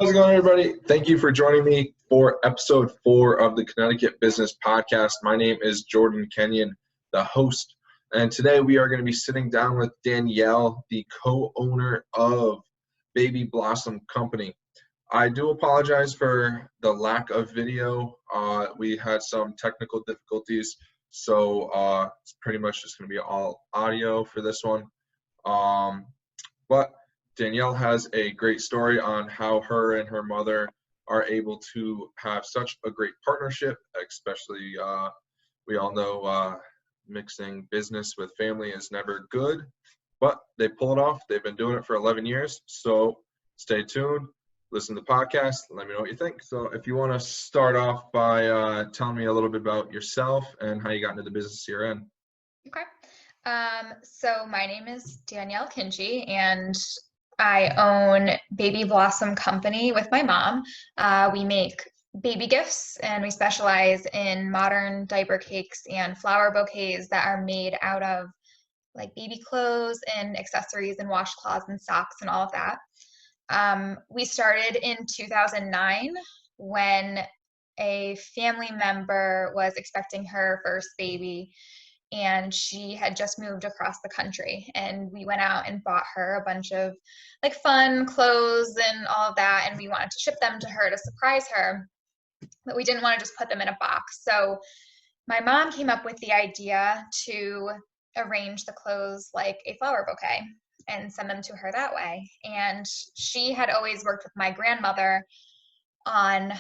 How's it going, everybody? Thank you for joining me for episode 4 of the Connecticut Business Podcast. My name is Jordan Kenyon, the host, and today we are going to be sitting down with Danielle, the co-owner of Baby Blossom Company. I do apologize for the lack of video. We had some technical difficulties, so it's pretty much just going to be all audio for this one. But Danielle has a great story on how her and her mother are able to have such a great partnership, especially we all know mixing business with family is never good, but they pull it off. They've been doing it for 11 years. So stay tuned, listen to the podcast, let me know what you think. So if you want to start off by telling me a little bit about yourself and how you got into the business you're in. Okay. So my name is Danielle Kinchy, and I own Baby Blossom Company with my mom. We make baby gifts, and we specialize in modern diaper cakes and flower bouquets that are made out of like baby clothes and accessories and washcloths and socks and all of that. We started in 2009 when a family member was expecting her first baby, and she had just moved across the country, and we went out and bought her a bunch of like fun clothes and all of that, and we wanted to ship them to her to surprise her, but we didn't want to just put them in a box. So my mom came up with the idea to arrange the clothes like a flower bouquet and send them to her that way. And she had always worked with my grandmother on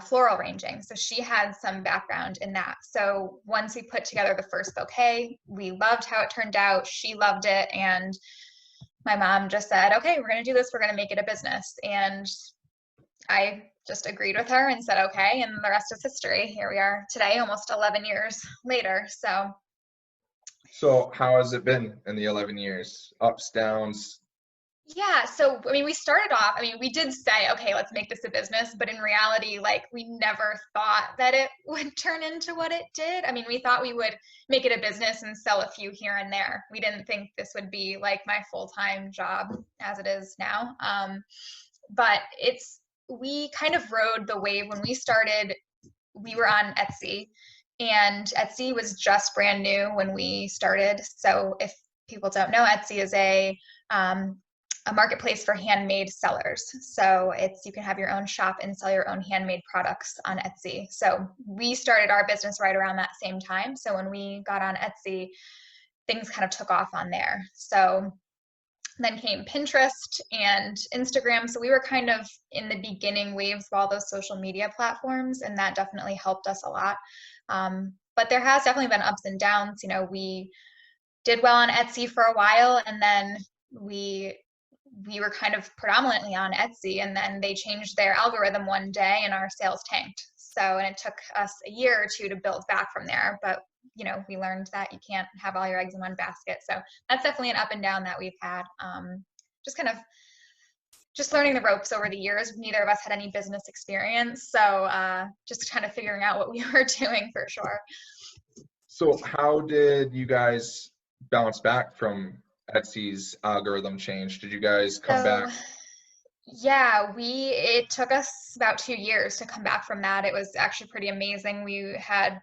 floral arranging, so she had some background in that. So once we put together the first bouquet, we loved how it turned out. She loved it, and my mom just said, okay, we're going to do this, we're going to make it a business. And I just agreed with her and said okay, and the rest is history. Here we are today, almost 11 years later. So how has it been in the 11 years? Ups, downs? Yeah, so I mean, we started off, we did say, okay, let's make this a business, but in reality, like, we never thought that it would turn into what it did. I mean, we thought we would make it a business and sell a few here and there. We didn't think this would be like my full-time job as it is now. But we kind of rode the wave. When we started, we were on Etsy, and Etsy was just brand new when we started. So if people don't know, Etsy is a marketplace for handmade sellers. So you can have your own shop and sell your own handmade products on Etsy. So we started our business right around that same time. So when we got on Etsy, things kind of took off on there. So then came Pinterest and Instagram. So we were kind of in the beginning waves of all those social media platforms, and that definitely helped us a lot. But there has definitely been ups and downs. You know, we did well on Etsy for a while, and then we were kind of predominantly on Etsy, and then they changed their algorithm one day and our sales tanked. So, and it took us a year or two to build back from there. But, you know, we learned that you can't have all your eggs in one basket. So that's definitely an up and down that we've had. Just learning the ropes over the years. Neither of us had any business experience. So just kind of figuring out what we were doing for sure. So how did you guys bounce back from Etsy's algorithm change? Did you guys come back? Yeah, it took us about 2 years to come back from that. It was actually pretty amazing. We had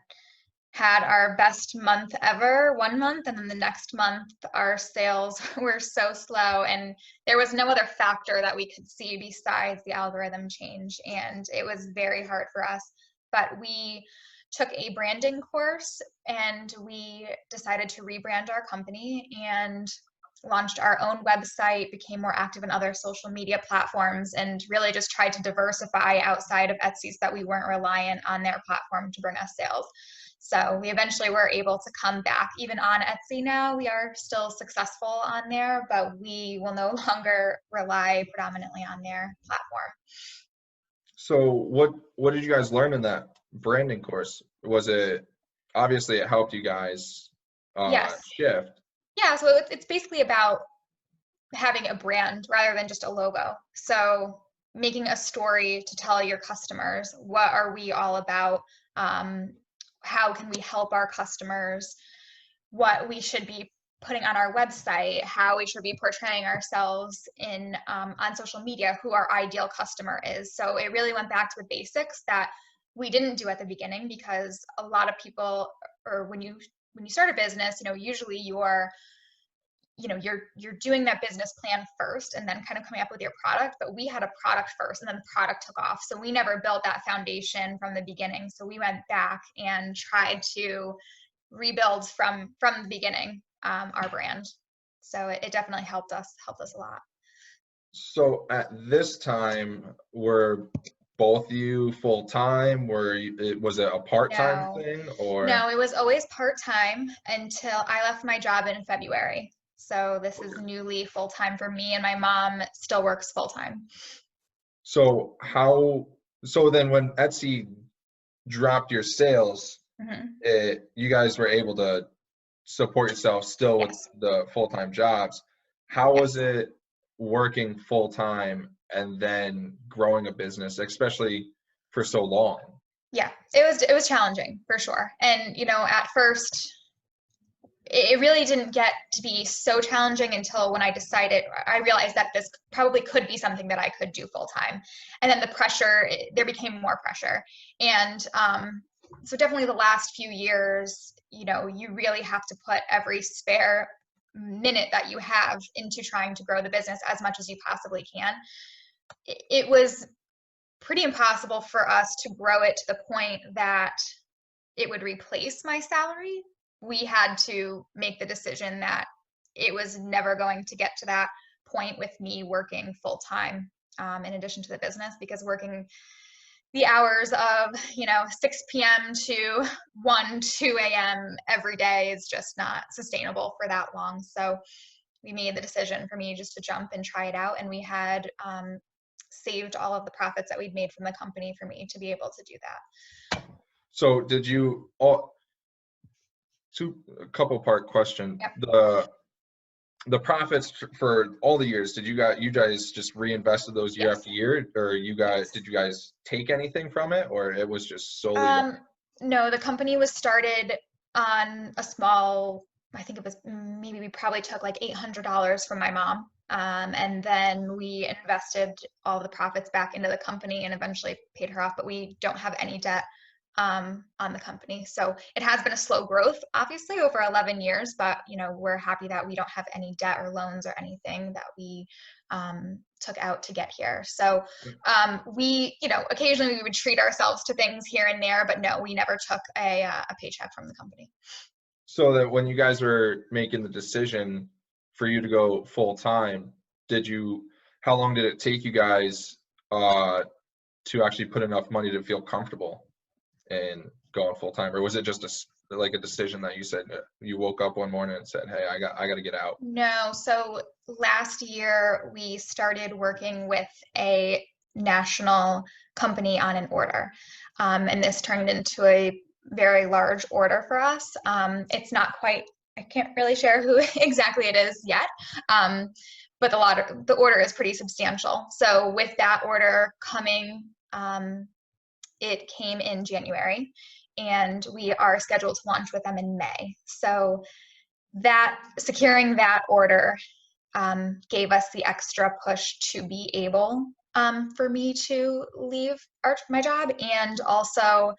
our best month ever one month, and then the next month our sales were so slow, and there was no other factor that we could see besides the algorithm change, and it was very hard for us. But we took a branding course, and we decided to rebrand our company and launched our own website, became more active in other social media platforms, and really just tried to diversify outside of Etsy so that we weren't reliant on their platform to bring us sales. So we eventually were able to come back. Even on Etsy now, we are still successful on there, but we will no longer rely predominantly on their platform. So what did you guys learn in that branding course? Was it, obviously it helped you guys Yes. shift? Yeah, so it's basically about having a brand rather than just a logo. So making a story to tell your customers, what are we all about? How can we help our customers? What we should be putting on our website, how we should be portraying ourselves in on social media, who our ideal customer is. So it really went back to the basics that we didn't do at the beginning, because a lot of people, or when you start a business, usually you're doing that business plan first and then kind of coming up with your product. But we had a product first and then the product took off. So we never built that foundation from the beginning. So we went back and tried to rebuild from the beginning, our brand. So it definitely helped us a lot. So at this time, were both you full time? Was it a part-time No, thing, or? no, it was always part-time until I left my job in February. So this is Okay. newly full-time for me, and my mom still works full-time. So so then when Etsy dropped your sales, Hmm. you guys were able to support yourself still with Yes, the full-time jobs. How was yes. it working full-time and then growing a business, especially for so long? Yeah, it was challenging for sure. And at first it really didn't get to be so challenging until when I realized that this probably could be something that I could do full time. And then there became more pressure. And so definitely the last few years, you really have to put every spare minute that you have into trying to grow the business as much as you possibly can. It was pretty impossible for us to grow it to the point that it would replace my salary. We had to make the decision that it was never going to get to that point with me working full time, in addition to the business, because working the hours of 6 p.m. to 2 a.m. every day is just not sustainable for that long. So we made the decision for me just to jump and try it out, and we had saved all of the profits that we'd made from the company for me to be able to do that. So did you all a couple part question. Yep. The profits for all the years, did you guys just reinvested those year Yes. after year, or Yes. did you guys take anything from it, or it was just solely? No, the company was started on a small, I think it was maybe we probably took like $800 from my mom. And then we invested all the profits back into the company and eventually paid her off, but we don't have any debt on the company. So it has been a slow growth, obviously, over 11 years, but we're happy that we don't have any debt or loans or anything that we took out to get here. So we, occasionally we would treat ourselves to things here and there, but no, we never took a paycheck from the company. So that when you guys were making the decision for you to go full time, how long did it take you guys to actually put enough money to feel comfortable in going full time, or was it just like a decision that you said you woke up one morning and said, "Hey, I got to get out"? No, so last year we started working with a national company on an order, and this turned into a very large order for us. It's not quite, I can't really share who exactly it is yet, but the order is pretty substantial. So with that order coming, it came in January, and we are scheduled to launch with them in May. So securing that order gave us the extra push to be able for me to leave my job. And also,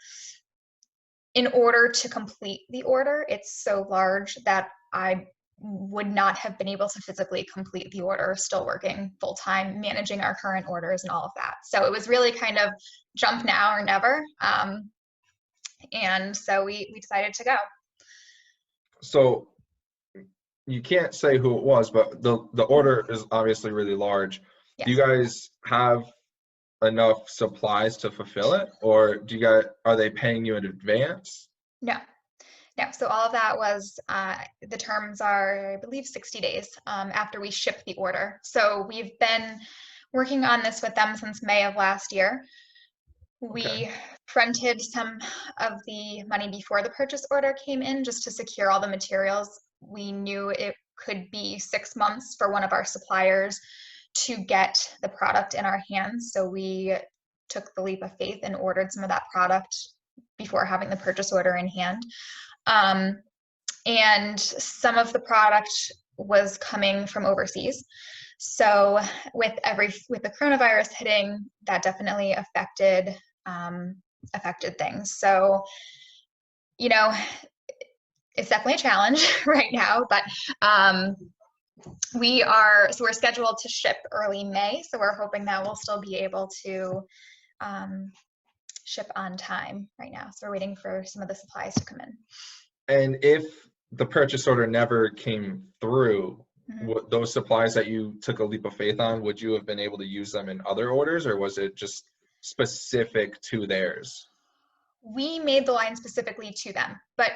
in order to complete the order, it's so large that I would not have been able to physically complete the order still working full time, managing our current orders and all of that. So it was really kind of jump now or never. And so we decided to go. So you can't say who it was, but the order is obviously really large. Yes. Do you guys have enough supplies to fulfill it, or are they paying you in advance? No. So all of that was, the terms are, I believe, 60 days after we ship the order. So we've been working on this with them since May of last year. We Okay. fronted some of the money before the purchase order came in just to secure all the materials. We knew it could be 6 months for one of our suppliers to get the product in our hands. So we took the leap of faith and ordered some of that product before having the purchase order in hand. and some of the product was coming from overseas. So with the coronavirus hitting, that definitely affected things. So, you know, it's definitely a challenge right now, but we're scheduled to ship early May, so we're hoping that we'll still be able to ship on time right now. So we're waiting for some of the supplies to come in. And if the purchase order never came through, those supplies that you took a leap of faith on, would you have been able to use them in other orders, or was it just specific to theirs? We made the line specifically to them, but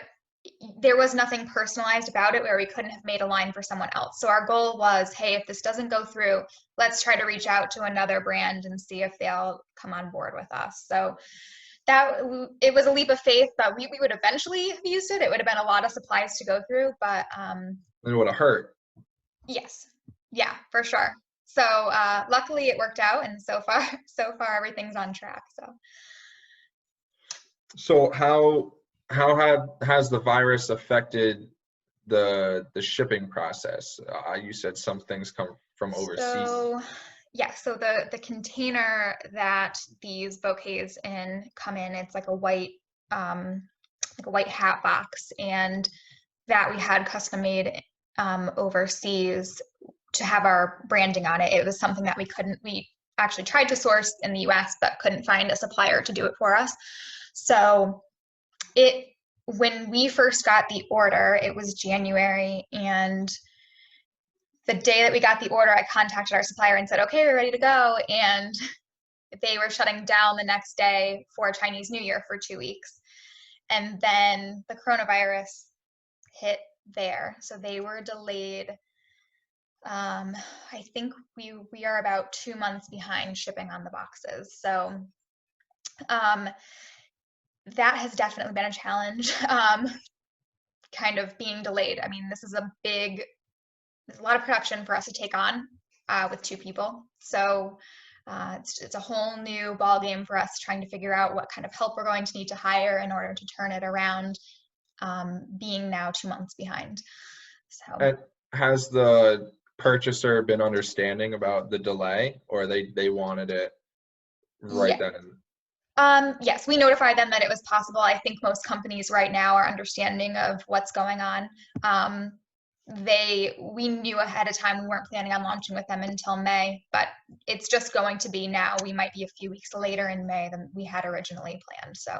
there was nothing personalized about it where we couldn't have made a line for someone else. So our goal was, hey, if this doesn't go through, let's try to reach out to another brand and see if they'll come on board with us. So it was a leap of faith, but we would eventually have used it. It would have been a lot of supplies to go through, but it would have hurt. Yes, yeah, for sure. So luckily it worked out, and so far everything's on track. So how has the virus affected the shipping process? You said some things come from overseas. So yeah, so the container that these bouquets come in, it's like a white hat box, and that we had custom made overseas to have our branding on it. It was something that we actually tried to source in the US, but couldn't find a supplier to do it for us. So when we first got the order, it was January, and the day that we got the order, I contacted our supplier and said, okay, we're ready to go. And they were shutting down the next day for Chinese New Year for 2 weeks. And then the coronavirus hit there. So they were delayed. I think we are about 2 months behind shipping on the boxes. So that has definitely been a challenge, kind of being delayed. I mean, there's a lot of production for us to take on with 2 people. So it's a whole new ball game for us, trying to figure out what kind of help we're going to need to hire in order to turn it around, being now 2 months behind. So and has the purchaser been understanding about the delay, or they wanted it right then? Yes, we notified them that it was possible. I think most companies right now are understanding of what's going on. We knew ahead of time we weren't planning on launching with them until May, but it's just going to be now. We might be a few weeks later in May than we had originally planned. So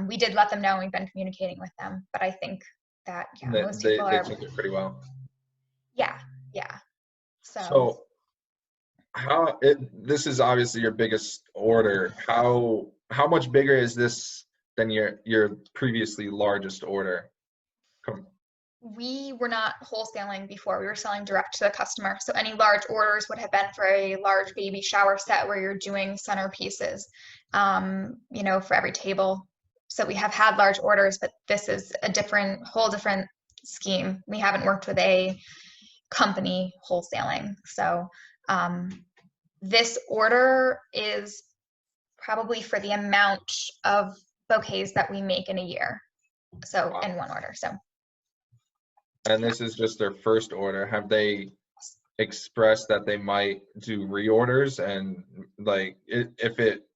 we did let them know, and we've been communicating with them, but I think that most people they took it pretty well. Yeah. So this is obviously your biggest order. How much bigger is this than your previously largest order? We were not wholesaling before. We were selling direct to the customer. So any large orders would have been for a large baby shower set where you're doing centerpieces, for every table. So we have had large orders, but this is a whole different scheme. We haven't worked with a company wholesaling. So this order is probably for the amount of bouquets that we make in a year. So wow. In one order. And this is just their first order. Have they expressed that they might do reorders, and like if it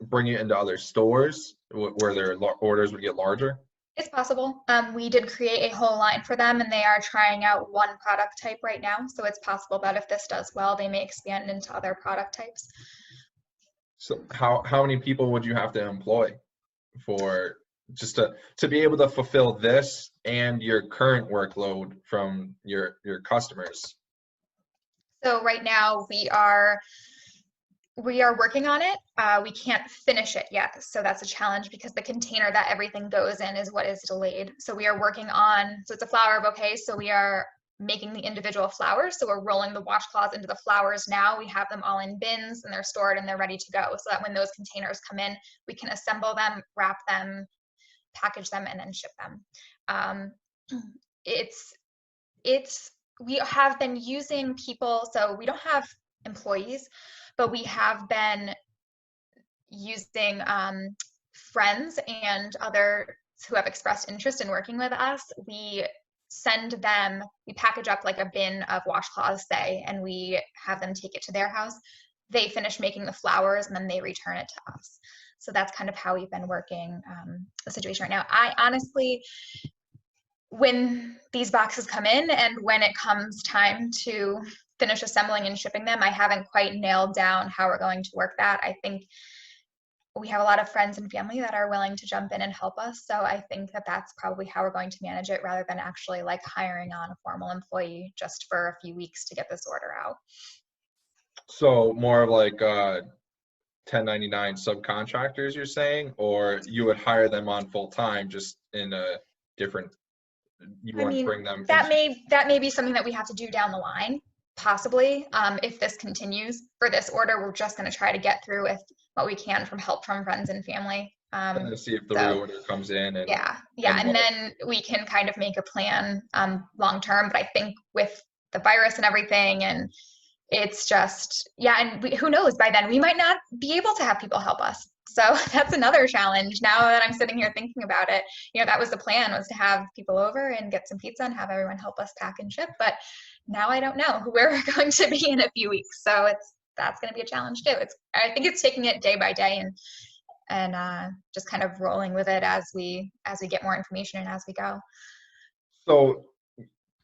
bring it into other stores where their orders would get larger? It's possible. We did create a whole line for them, and they are trying out one product type right now. So it's possible that if this does well, they may expand into other product types. So how many people would you have to employ for just to be able to fulfill this and your current workload from your customers? So right now we are working on it. We can't finish it yet, so that's a challenge because the container that everything goes in is what is delayed. So we are working on, so it's a flower bouquet, so we are making the individual flowers. So we're rolling the washcloths into the flowers now. We have them all in bins, and they're stored and they're ready to go, so that when those containers come in, we can assemble them, wrap them, package them, and then ship them. We have been using people, so we don't have employees, but we have been using friends and other who have expressed interest in working with us, we package up like a bin of washcloths, say, and we have them take it to their house. They finish making the flowers and then they return it to us. So that's kind of how we've been working the situation right now. I honestly, when these boxes come in and when it comes time to finish assembling and shipping them, I haven't quite nailed down how we're going to work that. I think we have a lot of friends and family that are willing to jump in and help us. So I think that that's probably how we're going to manage it, rather than actually like hiring on a formal employee just for a few weeks to get this order out. So more of like 1099 subcontractors, you're saying, or you would hire them on full time, just in a different, you I want to mean, bring them that into. may be something that we have to do down the line, possibly. If this continues. For this order, we're just going to try to get through with what we can from help from friends and family. And then see if the So reorder comes in, and yeah, and and then we can kind of make a plan long term. But I think with the virus and everything, and it's just, and who knows, by then we might not be able to have people help us. So that's another challenge. Now that I'm sitting here thinking about it, that was the plan, was to have people over and get some pizza and have everyone help us pack and ship. But now I don't know where we're going to be in a few weeks. So that's going to be a challenge too. I think it's taking it day by day and just kind of rolling with it as we get more information and as we go. So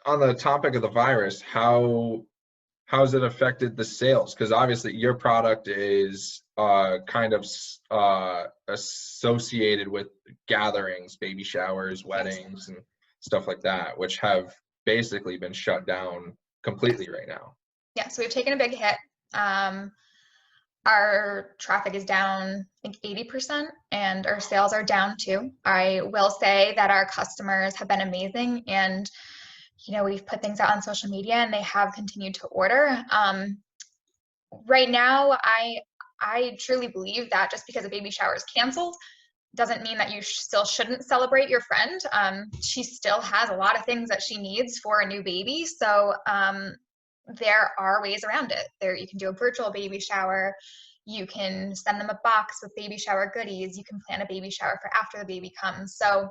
on the topic of the virus, how's it affected the sales? Because obviously your product is kind of associated with gatherings, baby showers, weddings, and stuff like that, which have basically been shut down completely right now. Yeah, so we've taken a big hit. Our traffic is down, I think 80%, and our sales are down too. I will say that our customers have been amazing, and we've put things out on social media and they have continued to order. Right now, I truly believe that just because a baby shower is canceled doesn't mean that you still shouldn't celebrate your friend. She still has a lot of things that she needs for a new baby. So there are ways around it. You can do a virtual baby shower. You can send them a box with baby shower goodies. You can plan a baby shower for after the baby comes. So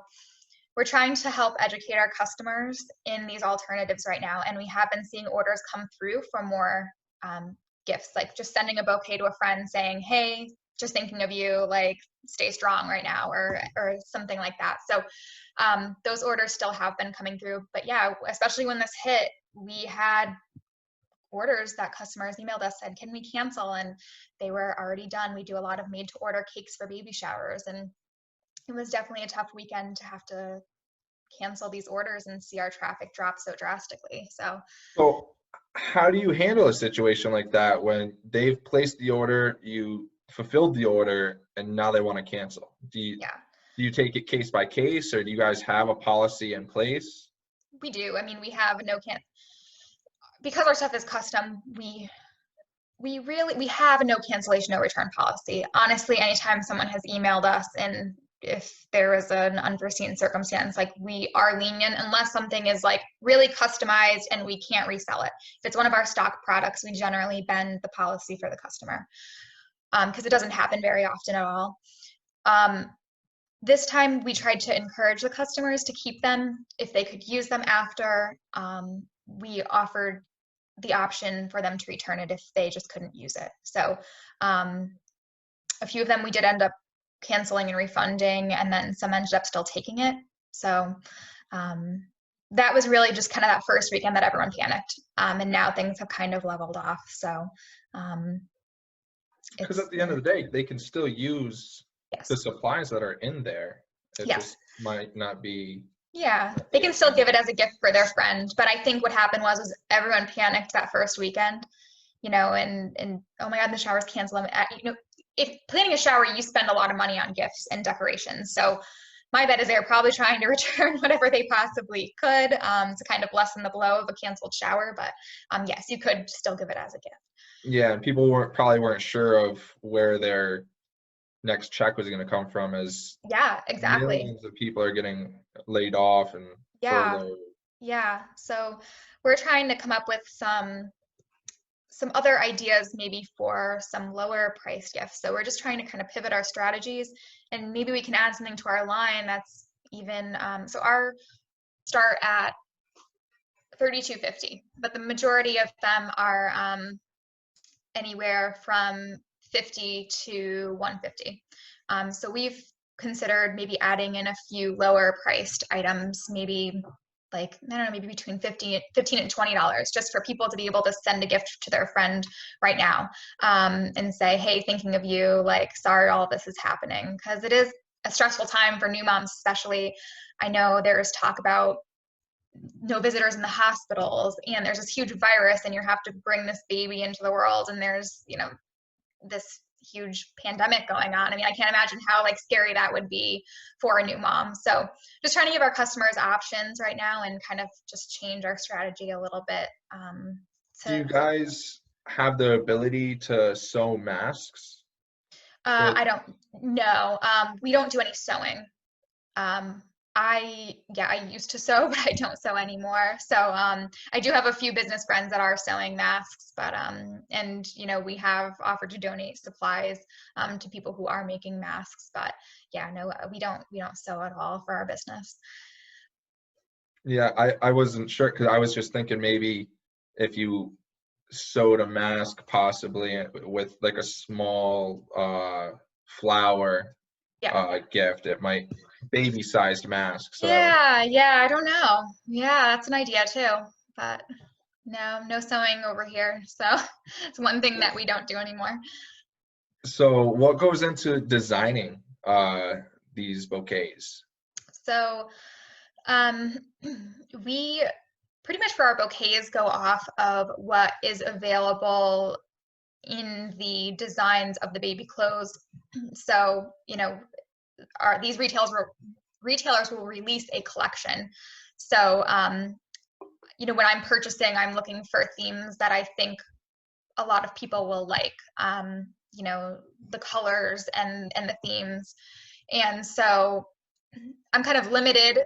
we're trying to help educate our customers in these alternatives right now. And we have been seeing orders come through for more gifts, like just sending a bouquet to a friend saying, hey, just thinking of you, like stay strong right now, or something like that. So those orders still have been coming through. But yeah, especially when this hit, we had orders that customers emailed us, said, can we cancel? And they were already done. We do a lot of made to order cakes for baby showers. And it was definitely a tough weekend to have to cancel these orders and see our traffic drop so drastically. So how do you handle a situation like that when they've placed the order, you fulfilled the order, and now they want to cancel? Do you take it case by case, or do you guys have a policy in place? We do. I mean, we have because our stuff is custom, we have a no cancellation, no return policy. Honestly, anytime someone has emailed us and if there is an unforeseen circumstance, like, we are lenient unless something is like really customized and we can't resell it. If it's one of our stock products, we generally bend the policy for the customer because it doesn't happen very often at all. This time we tried to encourage the customers to keep them if they could use them after. We offered the option for them to return it if they just couldn't use it. So a few of them we did end up canceling and refunding, and then some ended up still taking it. So that was really just kind of that first weekend that everyone panicked. And now things have kind of leveled off. So because at the end of the day, they can still use the supplies that are in there. It just might not be. Yeah, they can still give it as a gift for their friend. But I think what happened was everyone panicked that first weekend, and oh my God, the shower's canceled. If planning a shower, you spend a lot of money on gifts and decorations. So my bet is they're probably trying to return whatever they possibly could to kind of lessen the blow of a canceled shower. But yes, you could still give it as a gift. Yeah, and people probably weren't sure of where their next check was going to come from, as exactly, millions of people are getting laid off and furloughed. So we're trying to come up with some other ideas maybe for some lower priced gifts. So we're just trying to kind of pivot our strategies, and maybe we can add something to our line that's even. So our start at $32.50, but the majority of them are anywhere from $50 to $150. So we've considered maybe adding in a few lower priced items, maybe like, I don't know, maybe between $15 and $20, just for people to be able to send a gift to their friend right now, and say, hey, thinking of you, like, sorry all this is happening, because it is a stressful time for new moms, especially. I know there's talk about no visitors in the hospitals, and there's this huge virus, and you have to bring this baby into the world, and there's, this huge pandemic going on. I mean, I can't imagine how like scary that would be for a new mom. So just trying to give our customers options right now and kind of just change our strategy a little bit. Do you guys have the ability to sew masks? I don't know. We don't do any sewing. I used to sew, but I don't sew anymore. So I do have a few business friends that are sewing masks, but and we have offered to donate supplies to people who are making masks. But yeah, no, we don't sew at all for our business. Yeah, I wasn't sure because I was just thinking maybe if you sewed a mask possibly with like a small flower gift, it might baby-sized mask. So yeah, I don't know. Yeah, that's an idea too. But no sewing over here. So it's one thing that we don't do anymore. So what goes into designing these bouquets? So we pretty much for our bouquets go off of what is available in the designs of the baby clothes. So, these retailers will release a collection. So, when I'm purchasing, I'm looking for themes that I think a lot of people will like, the colors and the themes. And so I'm kind of limited.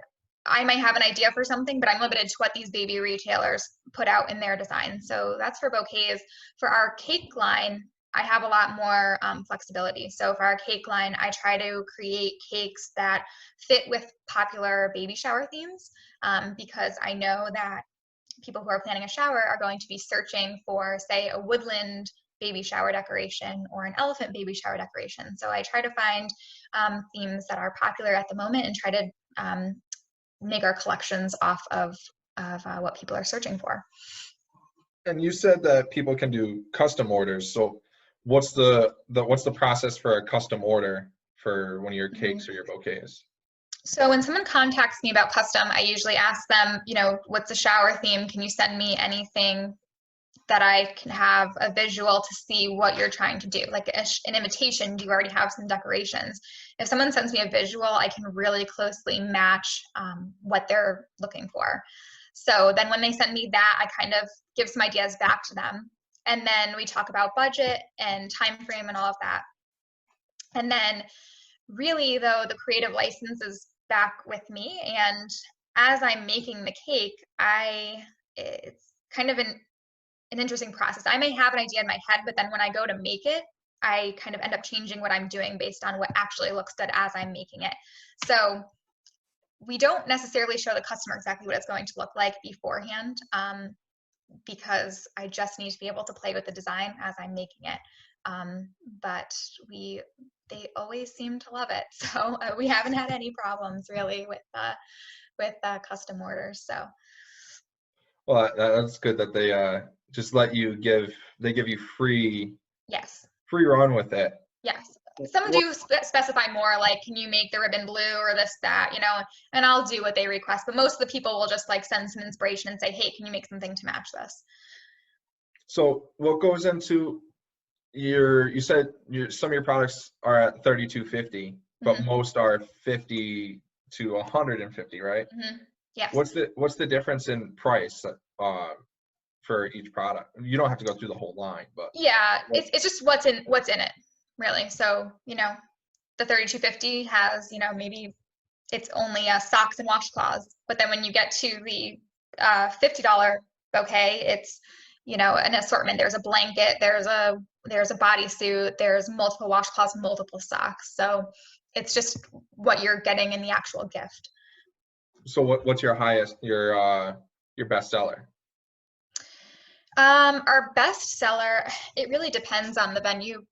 I might have an idea for something, but I'm limited to what these baby retailers put out in their design. So that's for bouquets. For our cake line, I have a lot more flexibility. So for our cake line, I try to create cakes that fit with popular baby shower themes, because I know that people who are planning a shower are going to be searching for, say, a woodland baby shower decoration or an elephant baby shower decoration. So I try to find themes that are popular at the moment and try to make our collections off of what people are searching for. And you said that people can do custom orders. So what's the process for a custom order for one of your cakes or your bouquets? So when someone contacts me about custom, I usually ask them, what's the shower theme? Can you send me anything that I can have a visual to see what you're trying to do? Like an invitation, do you already have some decorations? If someone sends me a visual, I can really closely match what they're looking for. So then when they send me that, I kind of give some ideas back to them. And then we talk about budget and time frame and all of that. And then really, though, the creative license is back with me. And as I'm making the cake, it's kind of an interesting process. I may have an idea in my head, but then when I go to make it, I kind of end up changing what I'm doing based on what actually looks good as I'm making it. So we don't necessarily show the customer exactly what it's going to look like beforehand, because I just need to be able to play with the design as I'm making it. But they always seem to love it. So we haven't had any problems really with custom orders. So. Well, that's good that they just let you give you free run with it. Yes. Some do specify more, like, can you make the ribbon blue or this, that, and I'll do what they request. But most of the people will just like send some inspiration and say, hey, can you make something to match this? So what goes into you said some of your products are at $32.50, but most are $50 to $150, right? Yes. What's the difference in price for each product? You don't have to go through the whole line, but yeah, it's just what's in it, really. So the $32.50 has maybe it's only socks and washcloths, but then when you get to the $50 bouquet, it's an assortment. There's a blanket, there's a bodysuit, there's multiple washcloths, multiple socks. So it's just what you're getting in the actual gift. So what's your best seller? Our best seller, it really depends on the venue.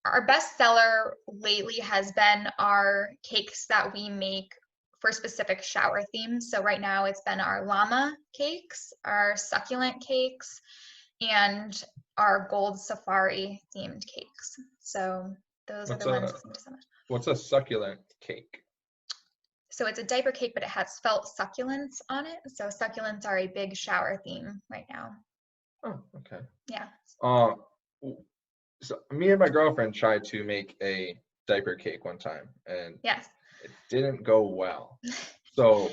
Our best seller lately has been our cakes that we make for specific shower themes. So right now it's been our llama cakes, our succulent cakes, and our gold safari themed cakes. So those are the ones that seem to so much. What's a succulent cake? So it's a diaper cake, but it has felt succulents on it. So succulents are a big shower theme right now. Oh, okay. Yeah. So me and my girlfriend tried to make a diaper cake one time, and yes, it didn't go well. So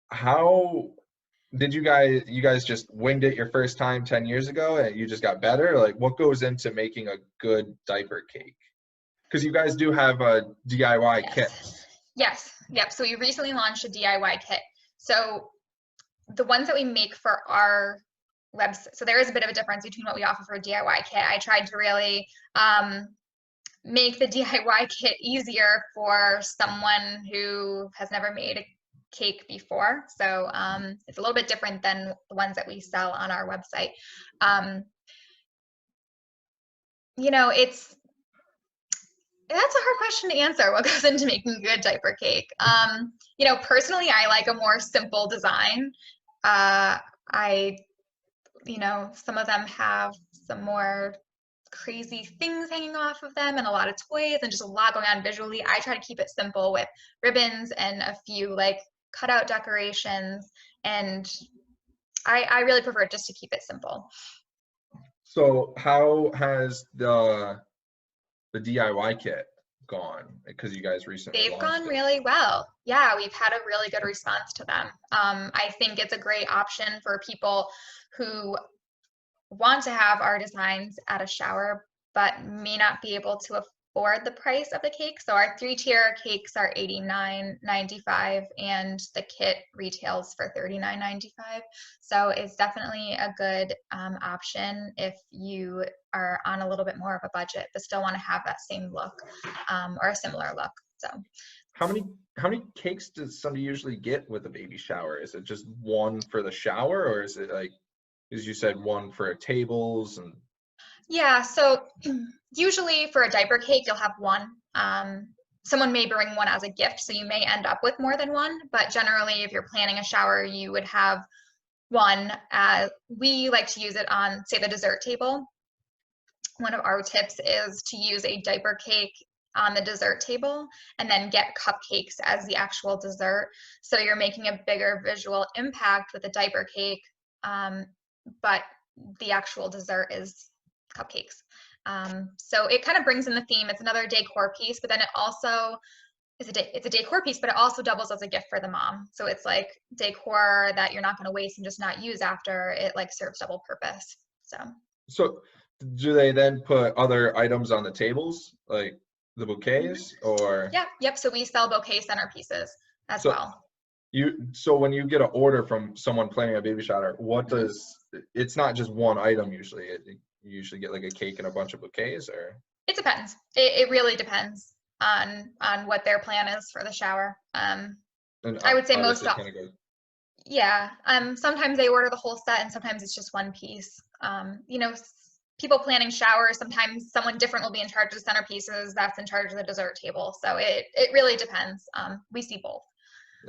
how did you guys just winged it your first time 10 years ago and you just got better? Like, what goes into making a good diaper cake? Because you guys do have a DIY kit. Yes. Yep. So we recently launched a DIY kit. So the ones that we make for our website, so there is a bit of a difference between what we offer for a DIY kit. I tried to really make the DIY kit easier for someone who has never made a cake before. So it's a little bit different than the ones that we sell on our website. That's a hard question to answer. What goes into making a good diaper cake? Personally, I like a more simple design. Some of them have some more crazy things hanging off of them and a lot of toys and just a lot going on visually. I try to keep it simple with ribbons and a few like cutout decorations, and I really prefer just to keep it simple. So how has the DIY kit gone? Because you guys recently They've gone really well. Yeah, we've had a really good response to them. I think it's a great option for people who want to have our designs at a shower but may not be able to afford the price of the cake. So our 3-tier cakes are $89.95 and the kit retails for $39.95. So it's definitely a good option if you are on a little bit more of a budget but still want to have that same look or a similar look. So how many cakes does somebody usually get with a baby shower? Is it just one for the shower, or is it like, as you said, one for tables? And yeah, so usually for a diaper cake you'll have one. Someone may bring one as a gift, so you may end up with more than one, but generally if you're planning a shower you would have one. We like to use it on, say, the dessert table. One of our tips is to use a diaper cake on the dessert table and then get cupcakes as the actual dessert. So you're making a bigger visual impact with a diaper cake, but the actual dessert is cupcakes. So it kind of brings in the theme. It's another decor piece, but then it also it's a decor piece, but it also doubles as a gift for the mom. So it's like decor that you're not going to waste and just not use after. It like serves double purpose. So do they then put other items on the tables, like the bouquets, or? Yeah, yep. So we sell bouquet centerpieces as well. So when you get an order from someone planning a baby shower, what does, it's not just one item usually. You usually get like a cake and a bunch of bouquets, or? It depends. It really depends on what their plan is for the shower. I would say most often. Yeah. Sometimes they order the whole set and sometimes it's just one piece. People planning showers, sometimes someone different will be in charge of the centerpieces that's in charge of the dessert table. So it really depends. We see both.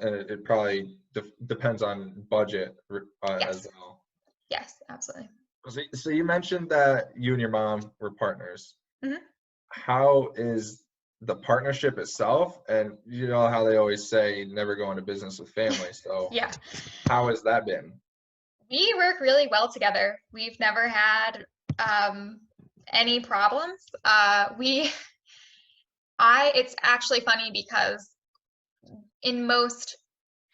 And it probably depends on budget as well. Yes, absolutely. So you mentioned that you and your mom were partners. Mm-hmm. How is the partnership itself? And you know how they always say never go into business with family. So yeah. How has that been? We work really well together. We've never had any problems. It's actually funny because in most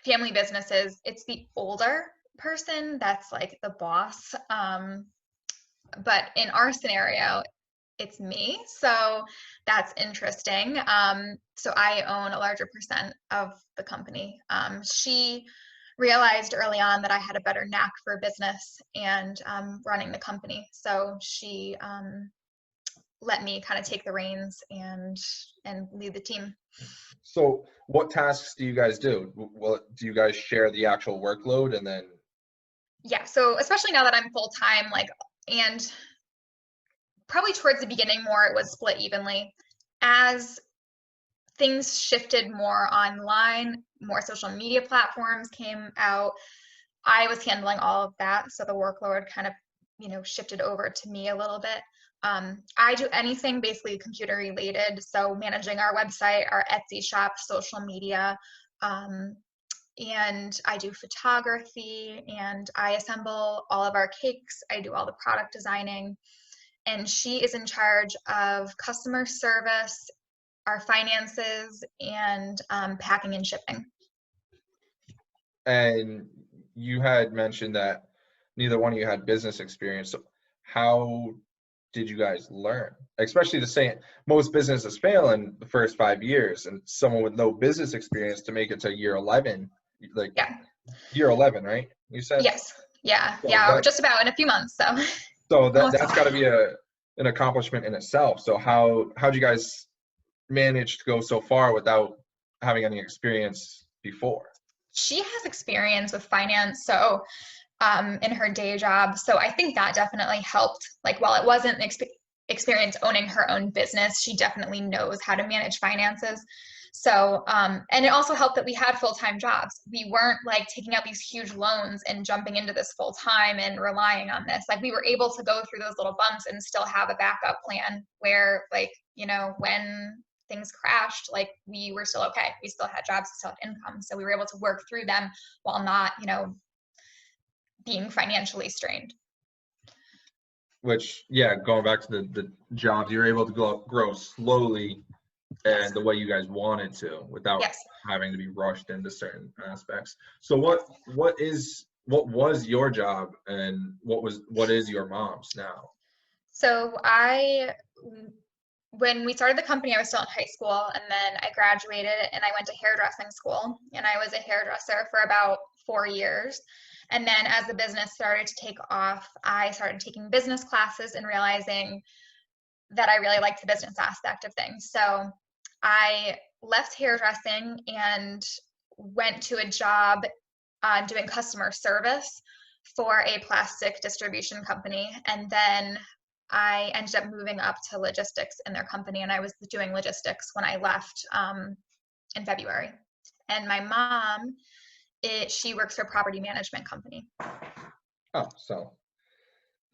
family businesses, it's the older person that's like the boss. But in our scenario, it's me. So that's interesting. So I own a larger percent of the company. She realized early on that I had a better knack for business and running the company. So she let me kind of take the reins and lead the team. So what tasks do you guys do? Well, do you guys share the actual workload and then? Yeah, so especially now that I'm full-time, like, and probably towards the beginning more, it was split evenly. As things shifted more online, more social media platforms came out, I was handling all of that. So the workload kind of, shifted over to me a little bit. I do anything basically computer related. So managing our website, our Etsy shop, social media, and I do photography, and I assemble all of our cakes. I do all the product designing, and she is in charge of customer service, our finances, and packing and shipping. And you had mentioned that neither one of you had business experience. So how did you guys learn? Especially to say most businesses fail in the first 5 years, and someone with no business experience to make it to year 11, like Yeah. year 11, right? You said? Yes. Yeah. So Yeah. Just about in a few months. So. that's got to be an accomplishment in itself. So how'd you guys manage to go so far without having any experience before? She has experience with finance, so in her day job. So I think that definitely helped. Like, while it wasn't experience owning her own business, she definitely knows how to manage finances. So, and it also helped that we had full-time jobs. We weren't like taking out these huge loans and jumping into this full-time and relying on this. Like, we were able to go through those little bumps and still have a backup plan where, like, when things crashed, like, we were still okay. We still had jobs, still had income. So we were able to work through them while not, being financially strained. Which, yeah, going back to the jobs, you're able to grow slowly Yes. and the way you guys wanted to without Yes. having to be rushed into certain aspects. So what was your job, and what is your mom's now? So when we started the company, I was still in high school, and then I graduated and I went to hairdressing school, and I was a hairdresser for about 4 years. And then as the business started to take off, I started taking business classes and realizing that I really liked the business aspect of things. So I left hairdressing and went to a job doing customer service for a plastic distribution company. And then I ended up moving up to logistics in their company, and I was doing logistics when I left in February. And my mom, she works for a property management company. Oh, so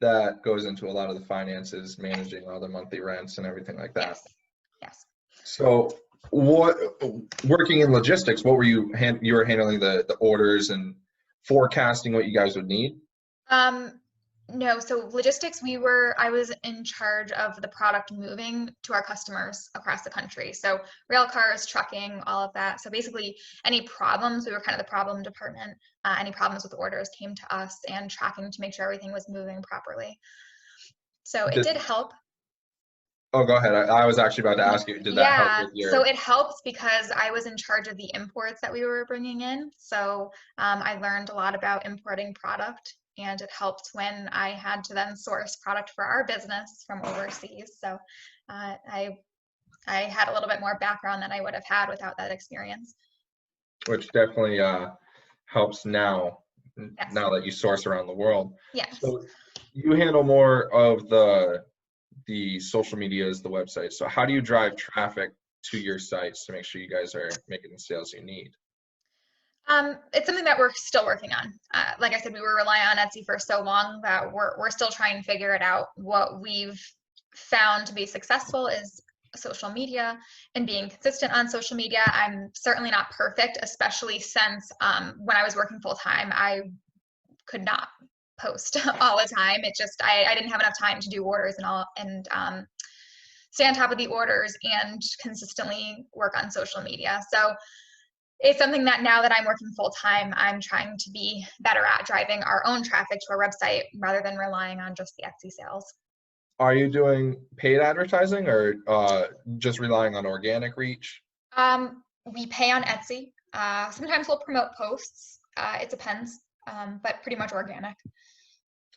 that goes into a lot of the finances, managing all the monthly rents and everything like that. Yes. Yes. So working in logistics, what were you were handling the orders and forecasting what you guys would need? No, so logistics, I was in charge of the product moving to our customers across the country. So rail cars, trucking, all of that. So basically any problems, we were kind of the problem department. Any problems with orders came to us, and tracking to make sure everything was moving properly. So it did help. Oh, go ahead. I was actually about to ask you, did that help Yeah, with your? so it helps because I was in charge of the imports that we were bringing in. So I learned a lot about importing product, and it helped when I had to then source product for our business from overseas. So I had a little bit more background than I would have had without that experience. Which definitely helps now, Yes. now that you source around the world. Yes. So you handle more of the social medias, the website. So how do you drive traffic to your sites to make sure you guys are making the sales you need? It's something that we're still working on. Like I said, we were relying on Etsy for so long that we're still trying to figure it out. What we've found to be successful is social media and being consistent on social media. I'm certainly not perfect, especially since when I was working full time, I could not post all the time. It just I didn't have enough time to do orders and stay on top of the orders and consistently work on social media. So it's something that now that I'm working full time, I'm trying to be better at driving our own traffic to our website rather than relying on just the Etsy sales. Are you doing paid advertising or just relying on organic reach? We pay on Etsy. Sometimes we'll promote posts. It depends, but pretty much organic.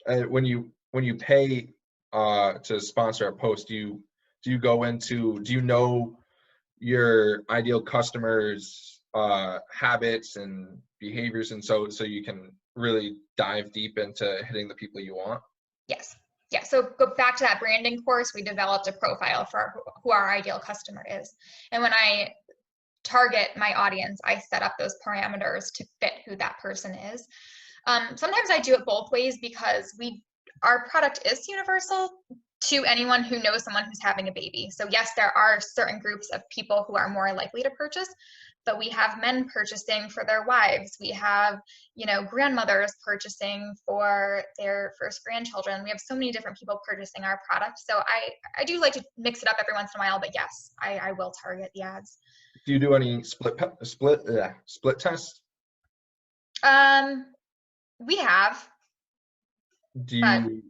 When you pay to sponsor a post, do you go into, do you know your ideal customers' habits and behaviors, and so you can really dive deep into hitting the people you want? Yes. Yeah. So go back to that branding course. We developed a profile for who our ideal customer is. And when I target my audience, I set up those parameters to fit who that person is. Sometimes I do it both ways because our product is universal to anyone who knows someone who's having a baby. So yes, there are certain groups of people who are more likely to purchase, but we have men purchasing for their wives. We have, grandmothers purchasing for their first grandchildren. We have so many different people purchasing our product. So I do like to mix it up every once in a while, but yes, I will target the ads. Do you do any split tests? We have, Do but you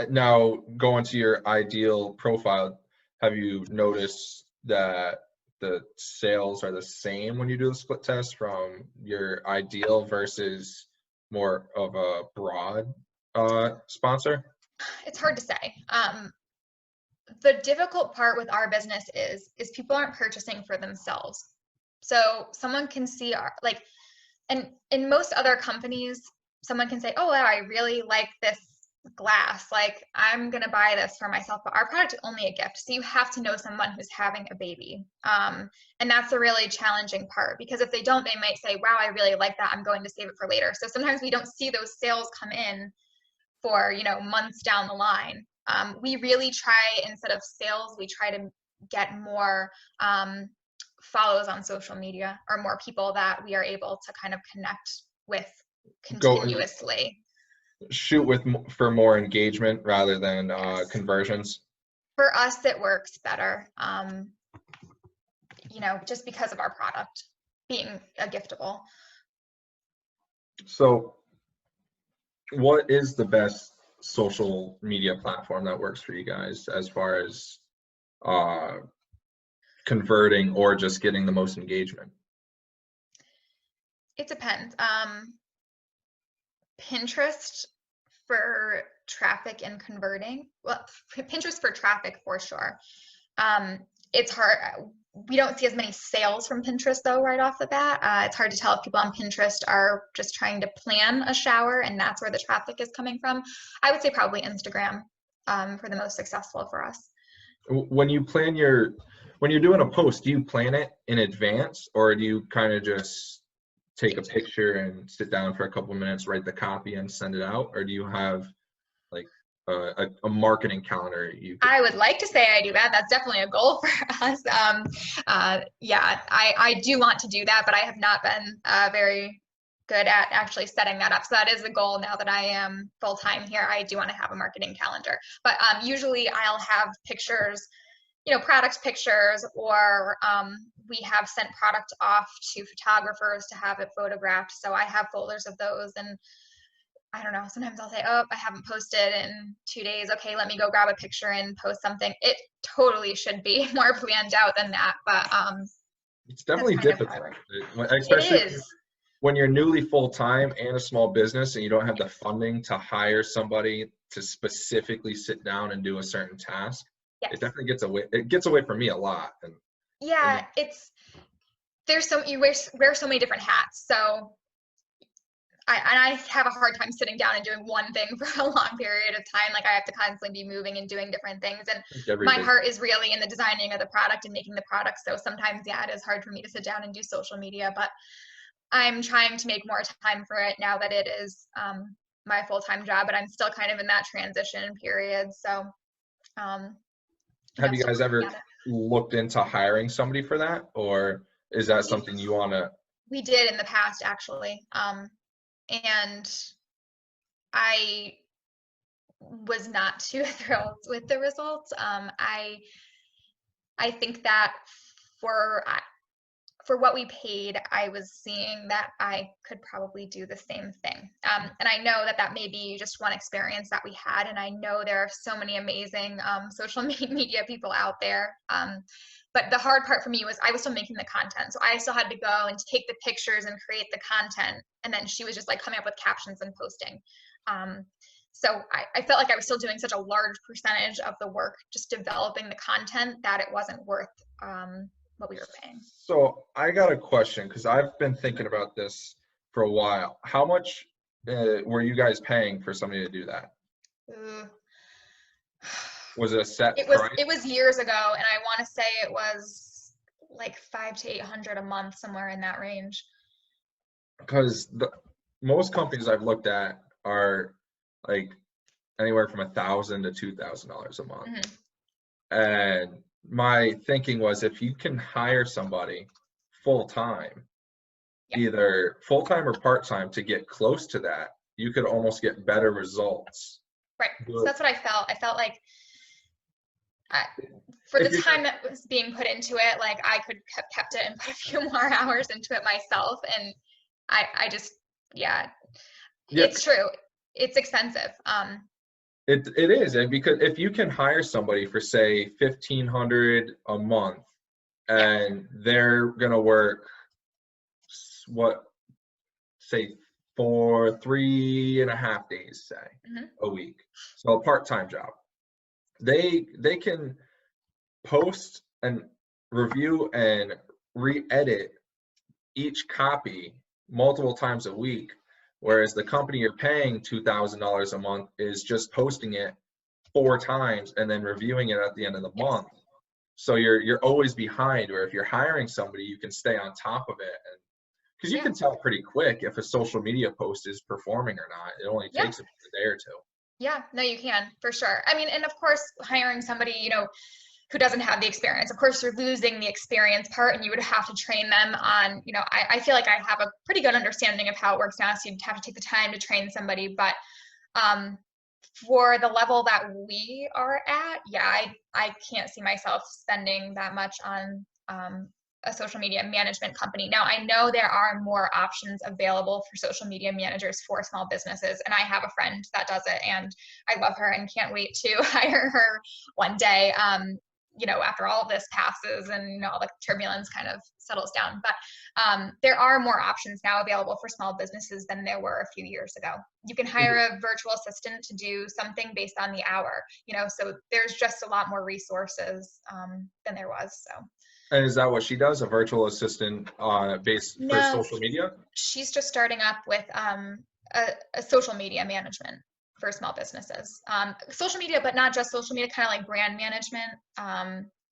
now go into your ideal profile? Have you noticed that the sales are the same when you do the split test from your ideal versus more of a broad sponsor? it's hard to say. The difficult part with our business is people aren't purchasing for themselves. So someone can see and in most other companies, someone can say, oh, wow, I really like this glass. Like, I'm going to buy this for myself, but our product is only a gift. So you have to know someone who's having a baby. And that's a really challenging part, because if they don't, they might say, wow, I really like that. I'm going to save it for later. So sometimes we don't see those sales come in for, months down the line. We really try, instead of sales, we try to get more follows on social media, or more people that we are able to kind of connect with continuously. Shoot for more engagement rather than Yes. conversions. For us, it works better, just because of our product being a giftable. So what is the best social media platform that works for you guys as far as converting or just getting the most engagement? It depends. Pinterest for traffic and converting. Well, Pinterest for traffic for sure. It's hard. We don't see as many sales from Pinterest though right off the bat. It's hard to tell if people on Pinterest are just trying to plan a shower and that's where the traffic is coming from. I would say probably Instagram for the most successful for us. When you're doing a post, do you plan it in advance, or do you kind of just take a picture and sit down for a couple of minutes, write the copy and send it out? Or do you have like a marketing calendar? I would like to say I do that. That's definitely a goal for us. Yeah, I do want to do that, but I have not been very good at actually setting that up. So that is a goal now that I am full-time here. I do want to have a marketing calendar, but usually I'll have pictures, product pictures, or we have sent product off to photographers to have it photographed. So I have folders of those, and I don't know, sometimes I'll say, oh, I haven't posted in 2 days. Okay, let me go grab a picture and post something. It totally should be more planned out than that, but it's definitely difficult, especially when you're newly full-time and a small business and you don't have the funding to hire somebody to specifically sit down and do a certain task. Yes. It definitely gets away from me a lot. And yeah, you wear so many different hats. So I have a hard time sitting down and doing one thing for a long period of time. Like, I have to constantly be moving and doing different things. And my heart is really in the designing of the product and making the product. So sometimes, yeah, it is hard for me to sit down and do social media, but I'm trying to make more time for it now that it is my full-time job, but I'm still kind of in that transition period. So have you guys ever looked into hiring somebody for that, or is that something you want to? We did in the past, actually. And I was not too thrilled with the results. I think that for what we paid, I was seeing that I could probably do the same thing. And I know that that may be just one experience that we had. And I know there are so many amazing social media people out there. But the hard part for me was I was still making the content. So I still had to go and take the pictures and create the content. And then she was just like coming up with captions and posting. So I felt like I was still doing such a large percentage of the work, just developing the content, that it wasn't worth what we were paying. So I got a question, because I've been thinking about this for a while. How much were you guys paying for somebody to do that? Was it a set price? It was years ago, and I want to say it was like $500 to $800 a month, somewhere in that range. Because most companies I've looked at are like anywhere from $1,000 to $2,000 a month. Mm-hmm. And my thinking was, if you can hire somebody full-time, either full-time or part-time, to get close to that, you could almost get better results. Right. So that's what I felt. I felt like for the time that was being put into it, like I could have kept it and put a few more hours into it myself. And I just, it's true. It's expensive. It is, and because if you can hire somebody for say $1,500 a month, and they're gonna work say for 3.5 days, say a week, so a part-time job, they can post and review and re-edit each copy multiple times a week. Whereas the company you're paying $2,000 a month is just posting it 4 times and then reviewing it at the end of the month. So you're always behind. Or if you're hiring somebody, you can stay on top of it, and because you can tell pretty quick if a social media post is performing or not. It only takes a day or two. Yeah, no, you can, for sure. I mean, and of course, hiring somebody, who doesn't have the experience, of course, you're losing the experience part, and you would have to train them on, I feel like I have a pretty good understanding of how it works now, so you'd have to take the time to train somebody. But for the level that we are at, I can't see myself spending that much on a social media management company. Now, I know there are more options available for social media managers for small businesses, and I have a friend that does it, and I love her and can't wait to hire her one day, after all of this passes and all the turbulence kind of settles down. But there are more options now available for small businesses than there were a few years ago. You can hire a virtual assistant to do something based on the hour, so there's just a lot more resources than there was. So. And is that what she does, a virtual assistant based for social media? She's just starting up with a social media management for small businesses. Social media, but not just social media, kind of like brand management.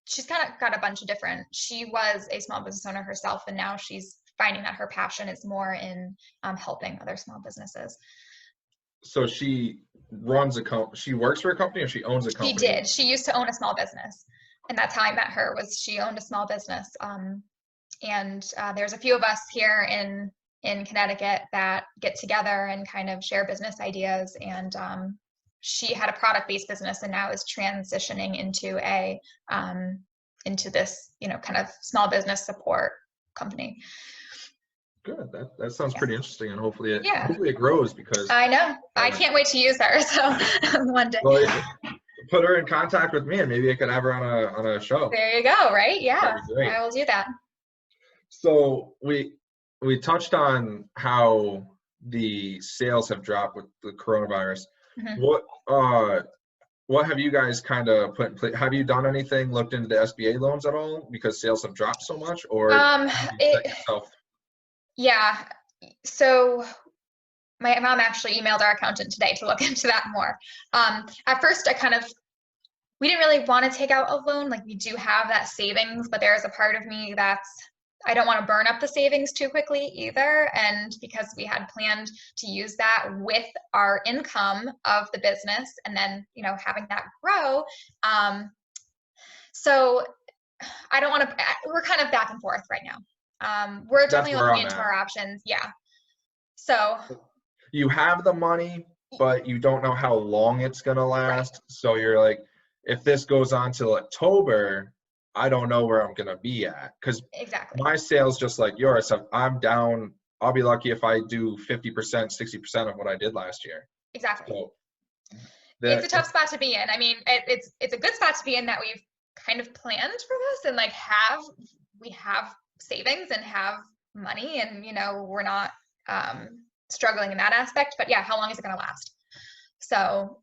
She's kind of got a bunch of different, she was a small business owner herself, and now she's finding that her passion is more in helping other small businesses. So she runs she works for a company, or she owns a company? She did. She used to own a small business. And that's how I met her, was she owned a small business. And there's a few of us here in Connecticut that get together and kind of share business ideas. And she had a product-based business and now is transitioning into into this, kind of small business support company. Good. That sounds pretty interesting, and hopefully it grows, because I know. I can't wait to use her. So one day. Well, put her in contact with me, and maybe I could have her on a show. There you go. Right? Yeah, I will do that. So we touched on how the sales have dropped with the coronavirus. What have you guys kind of put in place? Have you done anything, looked into the SBA loans at all, because sales have dropped so much, or Yeah. So my mom actually emailed our accountant today to look into that more. At first, we didn't really want to take out a loan. Like, we do have that savings, but there's a part of me I don't want to burn up the savings too quickly either. And because we had planned to use that with our income of the business, and then, having that grow. So I don't want to, we're kind of back and forth right now. We're definitely looking into our options. Yeah. So you have the money, but you don't know how long it's going to last. Right. So you're like, if this goes on till October, I don't know where I'm gonna be at, because Exactly. my sales, just like yours, if I'm down, I'll be lucky if I do 50%, 60% of what I did last year. Exactly. So It's a the tough spot to be in. I mean, it's a good spot to be in that we've kind of planned for this and like we have savings and have money, and we're not struggling in that aspect. But yeah, how long is it going to last? So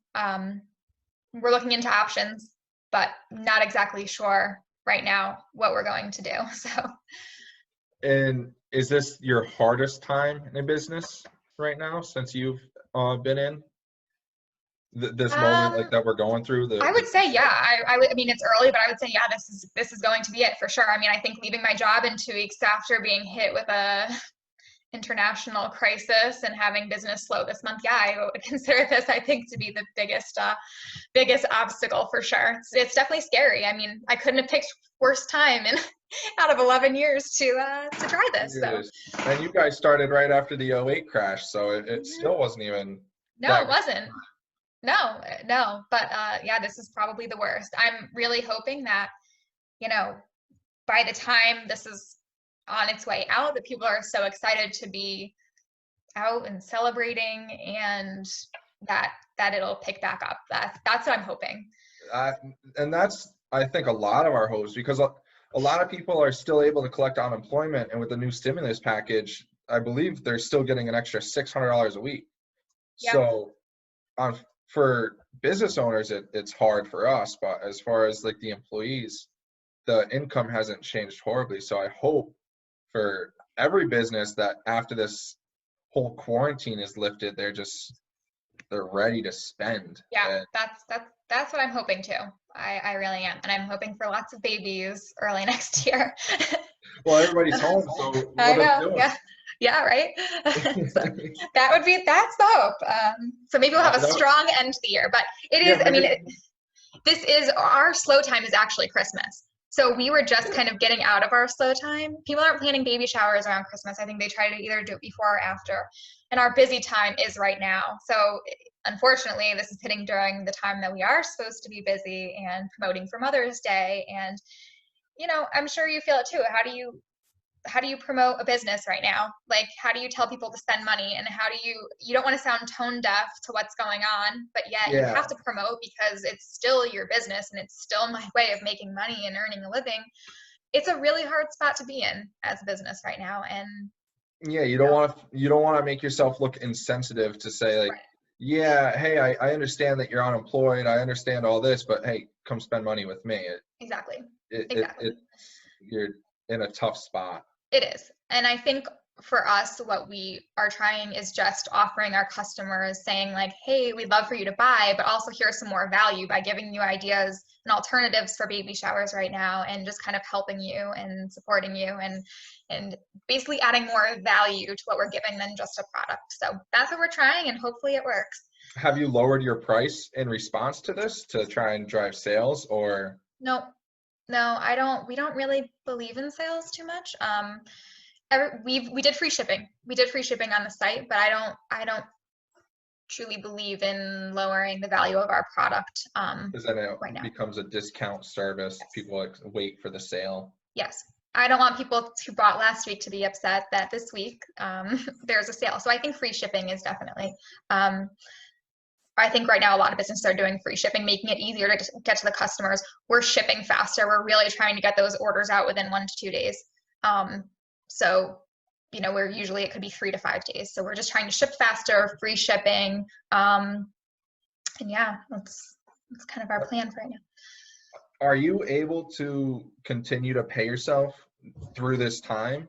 we're looking into options, but not exactly sure right now what we're going to do. So And is this your hardest time in business right now since you've been in this moment like um, that we're going through? I would say, yeah. I mean, it's early, but I would say, yeah, this is going to be it for sure. I mean, I think leaving my job in 2 weeks after being hit with a international crisis and having business slow this month, yeah, I would consider this, I think, to be the biggest obstacle for sure. It's definitely scary. I mean, I couldn't have picked worse time in out of 11 years to try this. So And you guys started right after the '08 crash, so it Mhm. still wasn't even No, that it wasn't. No, but yeah, this is probably the worst. I'm really hoping that, you know, by the time this is on its way out, that people are so excited to be out and celebrating, and that it'll pick back up. That's what I'm hoping. uh, and that's, I think, a lot of our hopes, because a lot of people are still able to collect unemployment, and with the new stimulus package, I believe they're still getting an extra $600 a week. Yeah. So on for business owners, it's hard for us, but as far as like the employees, the income hasn't changed horribly. So I hope for every business that after this whole quarantine is lifted, they're ready to spend. Yeah, And that's what I'm hoping too. I really am. And I'm hoping for lots of babies early next year. well, everybody's home, so I what are they know. doing? Yeah. Yeah, right. So that's the hope. So maybe we'll have a That- strong end to the year, but it yeah, is, I maybe. mean, this is our slow time is actually Christmas. So we were just kind of getting out of our slow time. People aren't planning baby showers around Christmas. I think they try to either do it before or after. And our busy time is right now. So unfortunately, this is hitting during the time that we are supposed to be busy and promoting for Mother's Day. And, I'm sure you feel it too. How do you promote a business right now? Like, how do you tell people to spend money, and how do you don't want to sound tone deaf to what's going on, but yet you Yeah, have to promote because it's still your business and it's still my way of making money and earning a living. It's a really hard spot to be in as a business right now. And yeah, you know, you don't want to make yourself look insensitive to say like, right, yeah, hey, I understand that you're unemployed, I understand all this, but hey, come spend money with me. exactly. It you're in a tough spot. It is. And I think for us, what we are trying is just offering our customers, saying like, hey, we'd love for you to buy, but also here's some more value by giving you ideas and alternatives for baby showers right now, and just kind of helping you and supporting you, and basically adding more value to what we're giving than just a product. So that's what we're trying, and hopefully it works. Have you lowered your price in response to this to try and drive sales, or? No, no, we don't really believe in sales too much. We did free shipping. We did free shipping on the site, but I don't truly believe in lowering the value of our product Because then it right now. becomes a discount service. Yes. People like wait for the sale. Yes. I don't want people who bought last week to be upset that this week there's a sale. So I think free shipping is definitely. I think right now a lot of businesses are doing free shipping, making it easier to get to the customers. We're shipping faster. We're really trying to get those orders out within 1 to 2 days. So where usually it could be 3 to 5 days. So we're just trying to ship faster, free shipping. And yeah, that's kind of our plan for right now. Are you able to continue to pay yourself through this time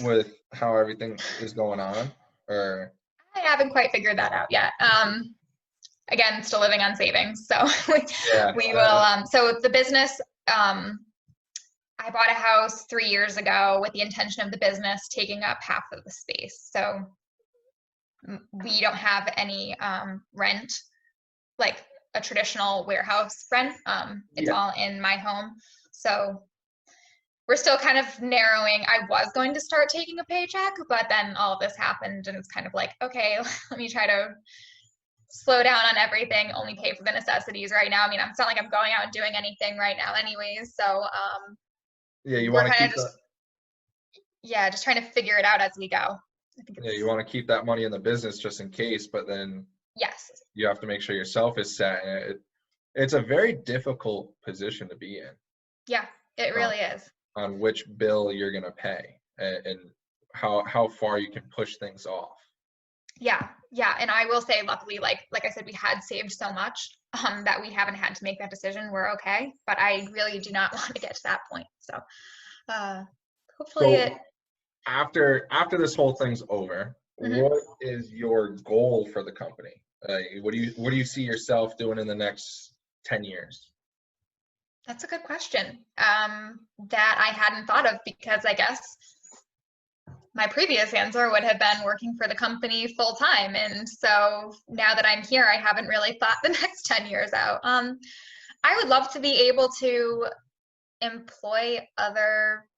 with how everything is going on, or? I haven't quite figured that out yet. Again, still living on savings. So Yeah. we will, so the business, I bought a house 3 years ago with the intention of the business taking up half of the space. So we don't have any rent, like a traditional warehouse rent. It's Yeah. all in my home. So we're still kind of narrowing. I was going to start taking a paycheck, but then all of this happened, and it's kind of like, okay, let me try to slow down on everything, only pay for the necessities right now. I mean, it's not like I'm going out and doing anything right now anyways. So Yeah, you we're want to kind keep of that. just trying to figure it out as we go. I think Yeah, it's, you want to keep that money in the business just in case, but then yes. you have to make sure yourself is set. And it's a very difficult position to be in. Yeah, it uh, really is. on which bill you're going to pay, and how far you can push things off. Yeah, yeah. And I will say, luckily, like I said, we had saved so much that we haven't had to make that decision. We're okay. But I really do not want to get to that point. So hopefully So it. after this whole thing's over, Mhm. what is your goal for the company? What do you see yourself doing in the next 10 years? That's a good question that I hadn't thought of, because I guess my previous answer would have been working for the company full time. And so now that I'm here, I haven't really thought the next 10 years out. I would love to be able to employ other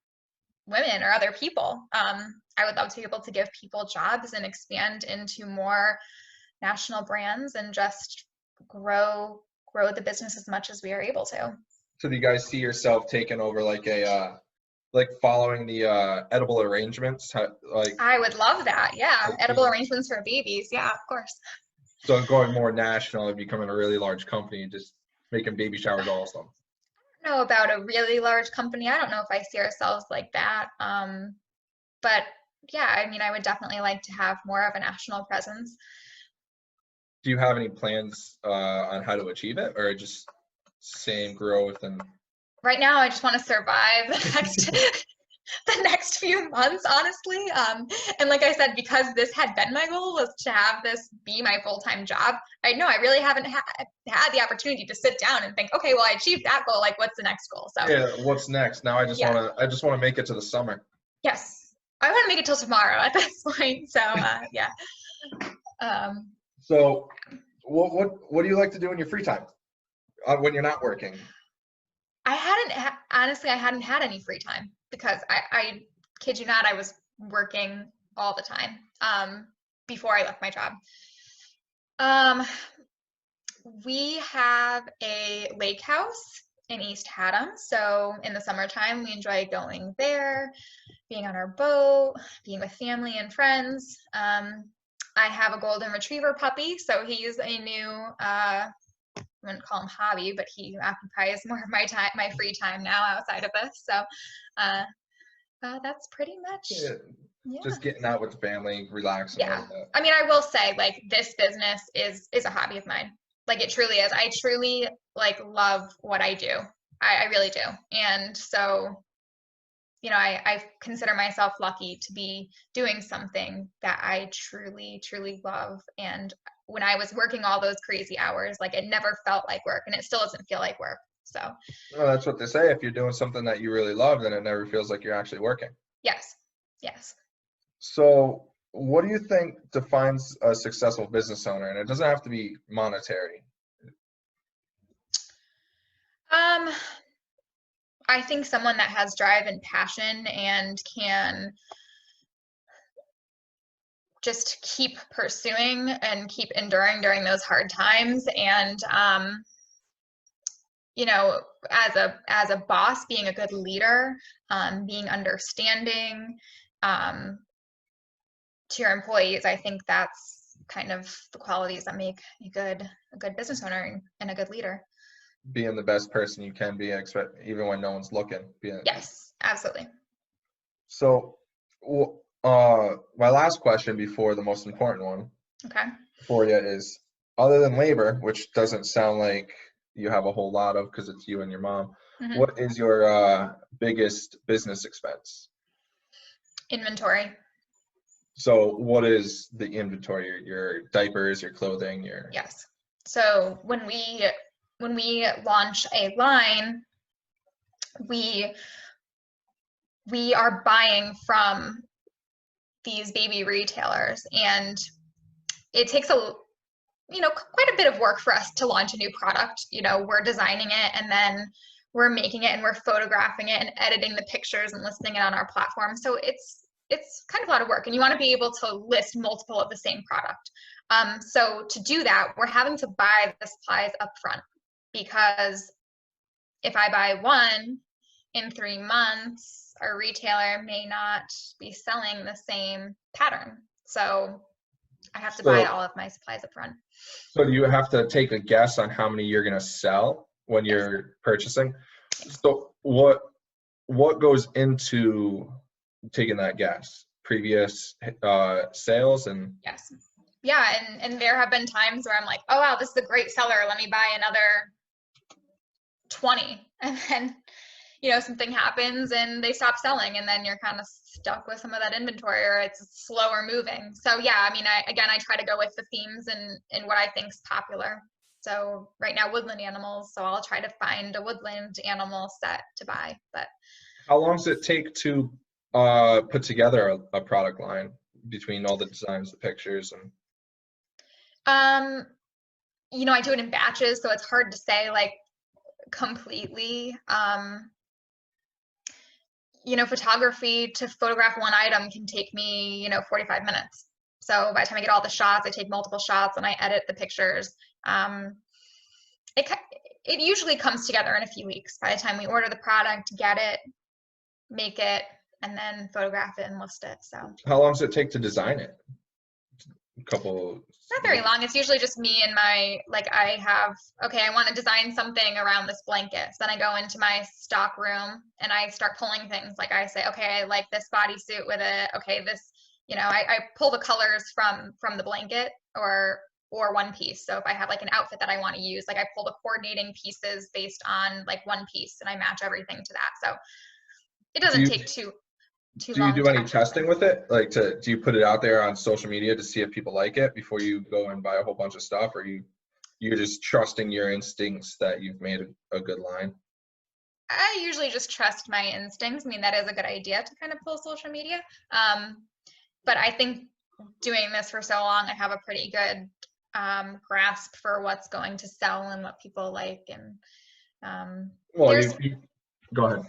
women or other people. I would love to be able to give people jobs and expand into more national brands and just grow the business as much as we are able to. So do you guys see yourself taking over like following the edible arrangements? I would love that. Yeah. Like Edible arrangements for babies. Yeah, of course. so going more national and becoming a really large company, just making baby showers awesome. I don't know about a really large company. I don't know if I see ourselves like that. But yeah, I would definitely like to have more of a national presence. Do you have any plans on how to achieve it, or just same growth and Right now, I just want to survive the next the next few months, honestly. And like I said, because this had been my goal, was to have this be my full-time job. I know I really haven't had the opportunity to sit down and think, okay, well, I achieved that goal. Like, what's the next goal? So yeah, what's next? Now yeah, I just want to make it to the summer. yes, I want to make it till tomorrow at this point. So yeah. Um, So what do you like to do in your free time when you're not working? honestly, I hadn't had any free time because I kid you not, I was working all the time before I left my job. We have a lake house in East Haddam. So in the summertime, we enjoy going there, being on our boat, being with family and friends. I have a golden retriever puppy, so he's a new, I wouldn't call him hobby, but he occupies more of my time, my free time now outside of this. So that's pretty much, Yeah, yeah. just getting out with the family, relaxing a Yeah. little bit. I will say, like, this business is a hobby of mine. Like, it truly is. I truly like love what I do. I really do. And so, I consider myself lucky to be doing something that I truly, truly love. And when I was working all those crazy hours, like, it never felt like work, and it still doesn't feel like work. So, Well, that's what they say. If you're doing something that you really love, then it never feels like you're actually working. yes, yes. So, what do you think defines a successful business owner? And it doesn't have to be monetary. Um, I think someone that has drive and passion and can just keep pursuing and keep enduring during those hard times. And as a boss, being a good leader, being understanding to your employees, I think that's kind of the qualities that make a good business owner and a good leader. Being the best person you can be, even when no one's looking. Yes, absolutely. So, my last question before the most important one Okay. for you is, other than labor, which doesn't sound like you have a whole lot of because it's you and your mom, Mm-hmm. what is your biggest business expense? Inventory. So what is the inventory? Your diapers, your clothing, your... Yes. So when we launch a line, we are buying from these baby retailers, and it takes quite a bit of work for us to launch a new product. We're designing it, and then we're making it, and we're photographing it and editing the pictures and listing it on our platform. So it's kind of a lot of work, and you want to be able to list multiple of the same product. So to do that, we're having to buy the supplies up front, because if I buy one in 3 months, our retailer may not be selling the same pattern. So I have to buy all of my supplies up front. So do you have to take a guess on how many you're going to sell when you're purchasing? So what goes into taking that guess? Previous sales and yes. Yeah, and there have been times where I'm like, oh wow, this is a great seller, let me buy another 20, and then something happens and they stop selling, and then you're kind of stuck with some of that inventory, or it's slower moving. So yeah, I mean, I try to go with the themes and what I think is popular. So right now, woodland animals, so I'll try to find a woodland animal set to buy. But how long does it take to put together a product line between all the designs, the pictures, and I do it in batches, so it's hard to say like completely. Photography, to photograph one item can take me 45 minutes. So by the time I get all the shots, I take multiple shots and I edit the pictures. It usually comes together in a few weeks by the time we order the product, get it, make it, and then photograph it and list it. So how long does it take to design it? Not very long. It's usually just me and I want to design something around this blanket. So then I go into my stock room and I start pulling things. Like I say, okay, I like this bodysuit with it. Okay, this, I pull the colors from the blanket or one piece. So if I have like an outfit that I want to use, like I pull the coordinating pieces based on like one piece and I match everything to that. So it doesn't take too do you do any testing with it? Like, do you put it out there on social media to see if people like it before you go and buy a whole bunch of stuff, or you're just trusting your instincts that you've made a good line? I usually just trust my instincts. I mean, that is a good idea to kind of pull social media. But I think doing this for so long, I have a pretty good grasp for what's going to sell and what people like. And go ahead.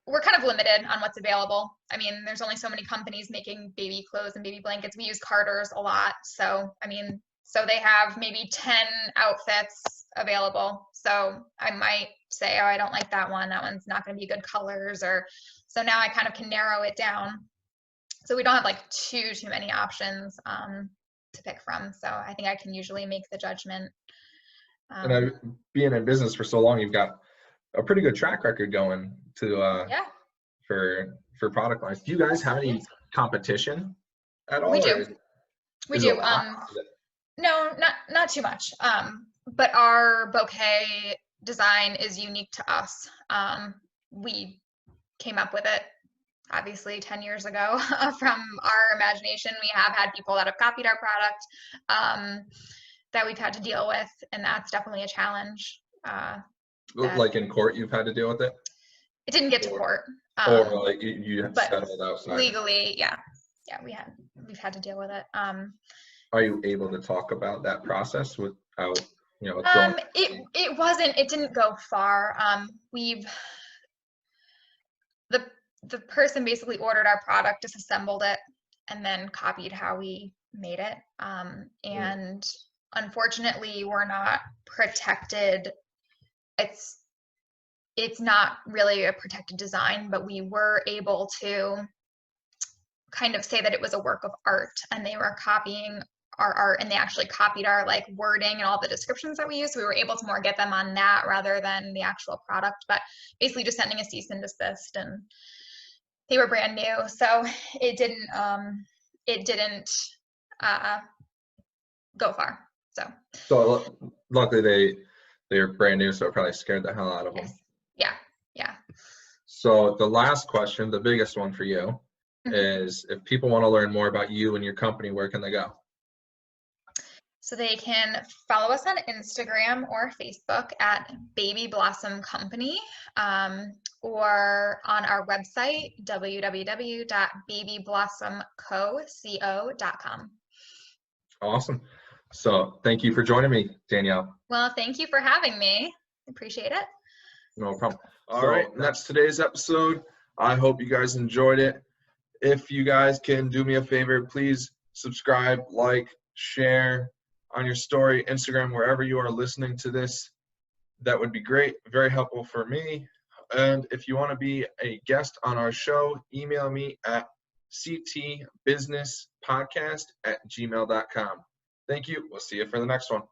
We're kind of limited on what's available. I mean, there's only so many companies making baby clothes and baby blankets. We use Carter's a lot. So, so they have maybe 10 outfits available. So I might say, oh, I don't like that one. That one's not going to be good colors. So now I kind of can narrow it down. So we don't have like too many options to pick from. So I think I can usually make the judgment. And being in business for so long, you've got a pretty good track record going to for product lines. Do you guys have any competition at all? We do. No, not too much. But our bouquet design is unique to us. We came up with it obviously 10 years ago from our imagination. We have had people that have copied our product that we've had to deal with, and that's definitely a challenge. Like in court, you've had to deal with it? It didn't get to court. Or like you settled outside? Legally, yeah, we've had to deal with it. Are you able to talk about that process without, it didn't go far. The person basically ordered our product, disassembled it, and then copied how we made it. And unfortunately, we're not protected. It's not really a protected design, but we were able to kind of say that it was a work of art, and they were copying our art, and they actually copied our like wording and all the descriptions that we used. So we were able to more get them on that rather than the actual product, but basically just sending a cease and desist, and they were brand new. So it didn't go far. So luckily they're brand new, so it probably scared the hell out of them. Yeah. So the last question, the biggest one for you, is if people want to learn more about you and your company, where can they go? So they can follow us on Instagram or Facebook at Baby Blossom Company, or on our website, www.babyblossomco.com. Awesome. So thank you for joining me, Danielle. Well, thank you for having me. Appreciate it. No problem. All right, that's today's episode. I hope you guys enjoyed it. If you guys can do me a favor, please subscribe, like, share on your story, Instagram, wherever you are listening to this. That would be great. Very helpful for me. And if you want to be a guest on our show, email me at ctbusinesspodcast@gmail.com. Thank you. We'll see you for the next one.